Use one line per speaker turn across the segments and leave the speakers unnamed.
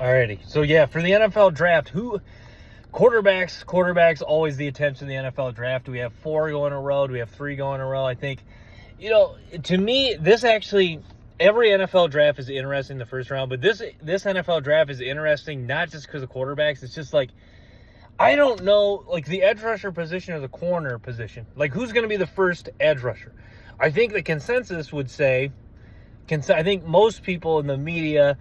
Alrighty. So yeah, for the NFL draft, quarterbacks always the attention of the NFL draft. Do we have 4 going in a row? Do we have 3 going in a row? I think, to me, this actually, every NFL draft is interesting in the first round, but this NFL draft is interesting not just because of quarterbacks. It's just like, I don't know, like the edge rusher position or the corner position. Like, who's going to be the first edge rusher? I think the consensus would say, I think most people in the media,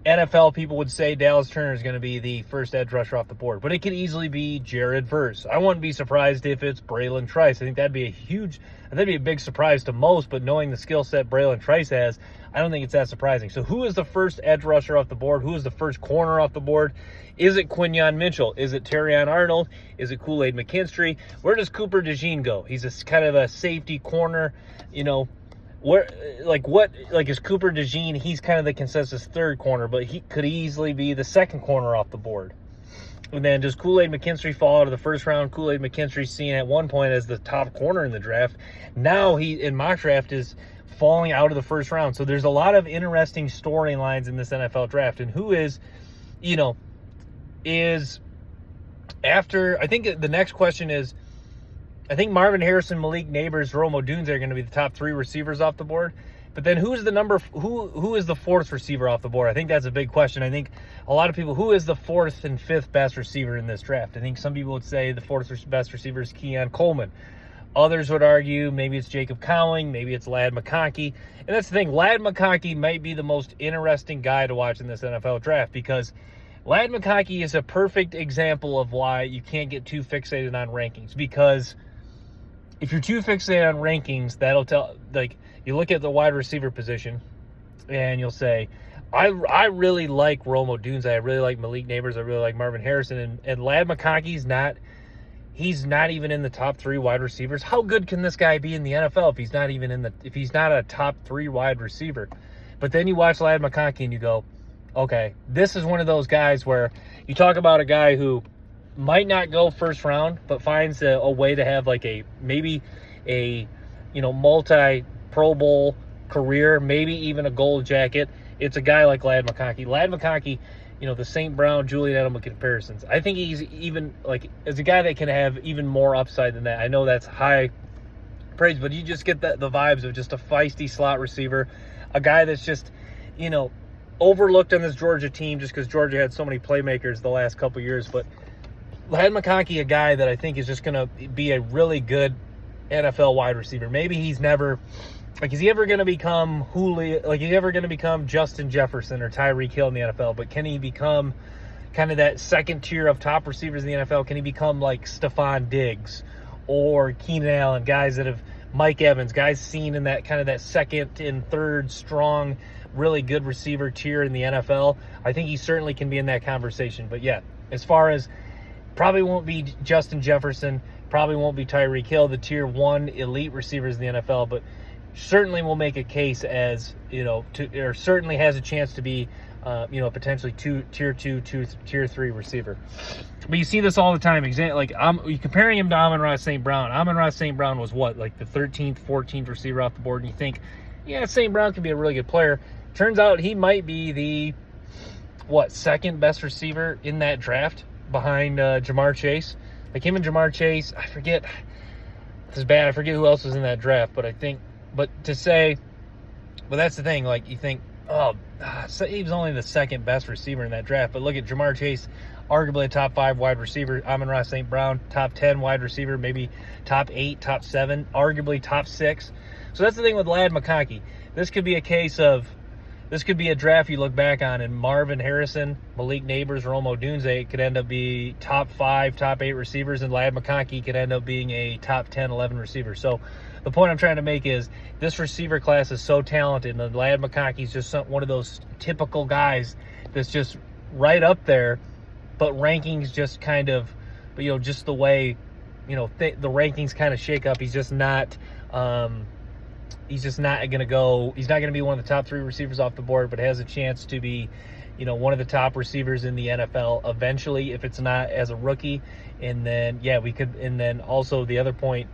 NFL people would say Dallas Turner is going to be the first edge rusher off the board, but it could easily be Jared Verse. I wouldn't be surprised if it's Braylon Trice. I think that'd be a big surprise to most, but knowing the skill set Braylon Trice has, I don't think it's that surprising. So who is the first edge rusher off the board? Who is the first corner off the board? Is it Quinyon Mitchell? Is it Terrion Arnold? Is it Kool-Aid McKinstry? Where does Cooper DeJean go? He's a kind of a safety corner, is Cooper DeJean? He's kind of the consensus third corner, but he could easily be the second corner off the board. And then does Kool-Aid McKinstry fall out of the first round? Kool-Aid McKinstry seen at one point as the top corner in the draft. Now he, in mock draft, is falling out of the first round. So there's a lot of interesting storylines in this NFL draft. And who is after, I think the next question is, I think Marvin Harrison, Malik Neighbors, Rome Odunze are going to be the top 3 receivers off the board. But then who is the fourth receiver off the board? I think that's a big question. I think a lot of people, who is the 4th and 5th best receiver in this draft? I think some people would say the 4th best receiver is Keon Coleman. Others would argue maybe it's Jacob Cowing, maybe it's Ladd McConkey. And that's the thing, Ladd McConkey might be the most interesting guy to watch in this NFL draft, because Ladd McConkey is a perfect example of why you can't get too fixated on rankings. Because if you're too fixated on rankings, that'll tell, like, you look at the wide receiver position and you'll say, I really like Rome Odunze, I really like Malik Neighbors, I really like Marvin Harrison, and Ladd McConkey's he's not even in the top 3 wide receivers. How good can this guy be in the NFL if he's not a top 3 wide receiver? But then you watch Ladd McConkey and you go, okay, this is one of those guys where you talk about a guy who might not go first round, but finds a way to have like maybe a multi Pro Bowl career, maybe even a gold jacket. It's a guy like Ladd McConkey. Ladd McConkey, the St. Brown, Julian Edelman comparisons. I think he's even as a guy that can have even more upside than that. I know that's high praise, but you just get the vibes of just a feisty slot receiver, a guy that's just, overlooked on this Georgia team just because Georgia had so many playmakers the last couple years. But Ladd McConkey, a guy that I think is just going to be a really good NFL wide receiver. Maybe he's never, is he ever going to become Julio? Is he ever going to become Justin Jefferson or Tyreek Hill in the NFL? But can he become kind of that second tier of top receivers in the NFL? Can he become like Stephon Diggs or Keenan Allen, guys that have Mike Evans, guys seen in that kind of that second and third strong, really good receiver tier in the NFL? I think he certainly can be in that conversation. But yeah, as far as, probably won't be Justin Jefferson, probably won't be Tyreek Hill, the tier 1 elite receivers in the NFL, but certainly will make a case as, or certainly has a chance to be, potentially tier 2, tier 3 receiver. But you see this all the time. You're comparing him to Amon-Ra St. Brown. Amon-Ra St. Brown was what, like the 13th, 14th receiver off the board, and you think, yeah, St. Brown could be a really good player. Turns out he might be the, second best receiver in that draft, behind Jamar Chase. Like him and Jamar Chase, I forget. This is bad. I forget who else was in that draft, but that's the thing. Like, you think, so he was only the second best receiver in that draft. But look at Jamar Chase, arguably a top 5 wide receiver. Amon-Ra St. Brown, top 10 wide receiver, maybe top 8, top 7, arguably top 6. So that's the thing with Ladd McConkey. This could be a draft you look back on, and Marvin Harrison, Malik Neighbors, Rome Odunze could end up being top 5, top 8 receivers, and Ladd McConkey could end up being a top 10, 11 receiver. So the point I'm trying to make is this receiver class is so talented, and Ladd McConkey is just one of those typical guys that's just right up there, but rankings just kind of, just the way, the rankings kind of shake up. He's just not going to be one of the top 3 receivers off the board, but has a chance to be, one of the top receivers in the NFL eventually, if it's not as a rookie. And then, also the other point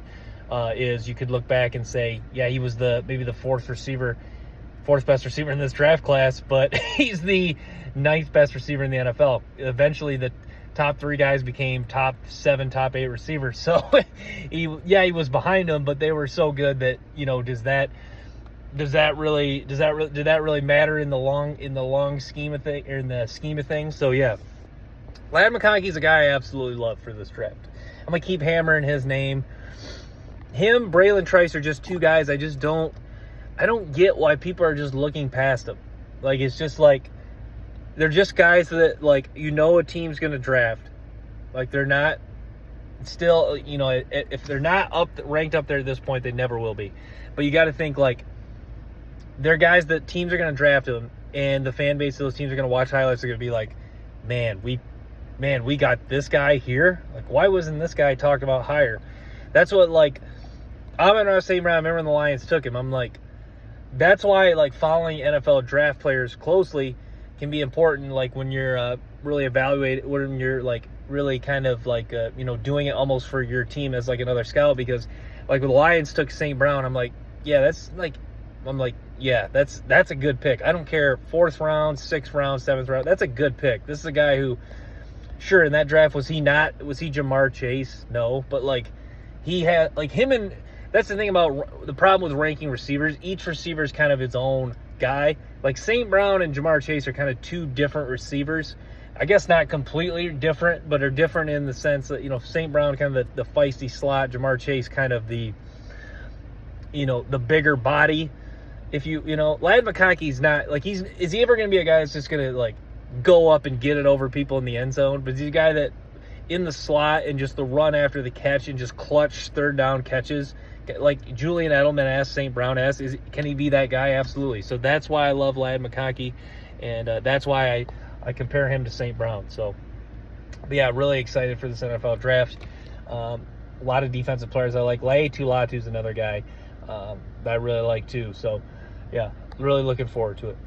is you could look back and say, yeah, he was maybe the 4th receiver fourth best receiver in this draft class, but he's the ninth best receiver in the NFL. Eventually, the top 3 guys became top 7, top 8 receivers. So he was behind them, but they were so good that, you know, did that really matter in the long scheme of things, or in the scheme of things? So yeah, Ladd McConkey's a guy I absolutely love for this draft. I'm gonna keep hammering his name. Him, Braylon Trice are just 2 guys I don't get why people are just looking past them. Like, it's just like, they're just guys that, like, you know, a team's going to draft. Like, they're not still, you know, if they're not ranked up there at this point, they never will be. But you got to think, like, they're guys that teams are going to draft them, and the fan base of those teams are going to watch highlights. They're going to be like, man, we got this guy here. Like, why wasn't this guy talked about higher? That's what, like, Amon-Ra St. Brown, I remember when the Lions took him. I'm like, that's why, like, following NFL draft players closely can be important, like, when you're really evaluating, when you're, like, really kind of, like, you know, doing it almost for your team as, like, another scout. Because, like, when the Lions took St. Brown, I'm like, that's a good pick. I don't care, 4th round, 6th round, 7th round. That's a good pick. This is a guy who, sure, in that draft, was he Jamar Chase? No. But, like, he had, like, him and... That's the thing about the problem with ranking receivers. Each receiver is kind of its own guy. Like, St. Brown and Jamar Chase are kind of 2 different receivers. I guess not completely different, but are different in the sense that, you know, St. Brown kind of the feisty slot, Jamar Chase kind of the, you know, the bigger body. If you know, Ladd McConkey's not, like, is he ever going to be a guy that's just going to, like, go up and get it over people in the end zone? But he's a guy that in the slot and just the run after the catch and just clutch 3rd down catches. Like Julian Edelman asked, St. Brown asked, can he be that guy? Absolutely. So that's why I love Ladd McConkey, and that's why I compare him to St. Brown. So, but yeah, really excited for this NFL draft. A lot of defensive players I like. Laiatu Latu's another guy that I really like too. So, yeah, really looking forward to it.